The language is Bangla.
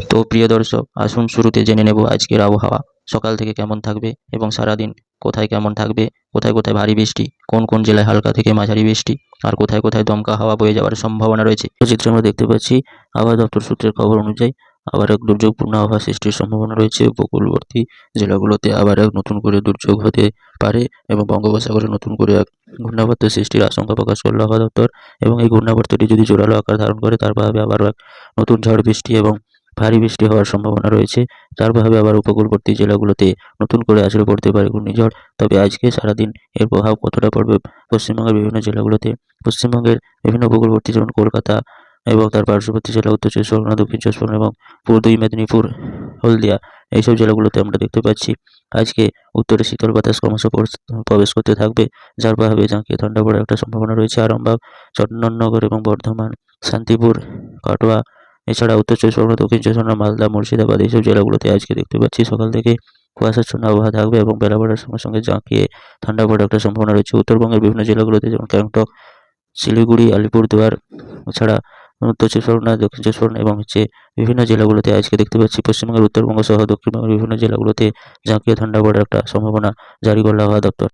তো প্রিয় দর্শক, আসুন শুরুতে জেনে নেব আজকের আবহাওয়া সকাল থেকে কেমন থাকবে এবং সারাদিন কোথায় কেমন থাকবে, কোথায় কোথায় ভারী বৃষ্টি, কোন কোন জেলায় হালকা থেকে মাঝারি বৃষ্টি, আর কোথায় কোথায় দমকা হাওয়া বয়ে যাওয়ার সম্ভাবনা রয়েছে। চিত্রে আমরা দেখতে পাচ্ছি আবহাওয়া দপ্তর সূত্রের খবর অনুযায়ী আবার এক দুর্যোগপূর্ণ আবহাওয়া সৃষ্টির সম্ভাবনা রয়েছে। উপকূলবর্তী জেলাগুলোতে আবার এক নতুন করে দুর্যোগ হতে পারে এবং বঙ্গোপসাগরে নতুন করে এক ঘূর্ণাবর্ত সৃষ্টির আশঙ্কা প্রকাশ করল আবহাওয়া দপ্তর। এবং এই ঘূর্ণাবর্তটি যদি জোরালো আকার ধারণ করে তার প্রভাবে আবারও এক নতুন ঝড় বৃষ্টি এবং ভারী বৃষ্টি হওয়ার সম্ভাবনা রয়েছে। তার প্রভাবে আবার উপকূলবর্তী জেলাগুলোতে নতুন করে আছড়ে পড়তে পারে ঘূর্ণিঝড়। তবে আজকে সারাদিন এর প্রভাব কতটা পড়বে পশ্চিমবঙ্গের বিভিন্ন জেলাগুলোতে, পশ্চিমবঙ্গের বিভিন্ন উপকূলবর্তী যেমন কলকাতা এবং তার পার্শ্ববর্তী জেলা উত্তর চব্বিশ পরগনা, দক্ষিণ চব্বিশ পরগনা এবং পূর্ব দুই মেদিনীপুর, হলদিয়া, এইসব জেলাগুলোতে আমরা দেখতে পাচ্ছি আজকে উত্তরে শীতল বাতাস ক্রমশ প্রবেশ করতে থাকবে, যার প্রভাবে জাঁকিয়ে ঠান্ডা পড়ার একটা সম্ভাবনা রয়েছে। আরামবাগ, চন্দননগর এবং বর্ধমান, শান্তিপুর, কাটোয়া, এছাড়া উত্তর চব্বিশ পরগনা, দক্ষিণ চব্বিশ পরগনা, মালদা, মুর্শিদাবাদ, এইসব জেলাগুলোতে আজকে দেখতে পাচ্ছি সকাল থেকে কুয়াশাচ্ছন্ন আবহাওয়া থাকবে এবং বেলা বাড়ার সঙ্গে সঙ্গে জাঁকিয়ে ঠান্ডা পড়ার একটা সম্ভাবনা রয়েছে। উত্তরবঙ্গের বিভিন্ন জেলাগুলোতে যেমন গ্যাংটক, শিলিগুড়ি, আলিপুরদুয়ার, এছাড়া উত্তর চব্বিশ পরগনা, দক্ষিণ চব্বিশ পরগনা এবং বিভিন্ন জেলাগুলোতে আজকে দেখতে পাচ্ছি পশ্চিমবঙ্গের উত্তরবঙ্গ সহ দক্ষিণবঙ্গের বিভিন্ন জেলাগুলোতে জাঁকিয়ে ঠান্ডা পড়ার একটা সম্ভাবনা জারি করল আবহাওয়া দপ্তর।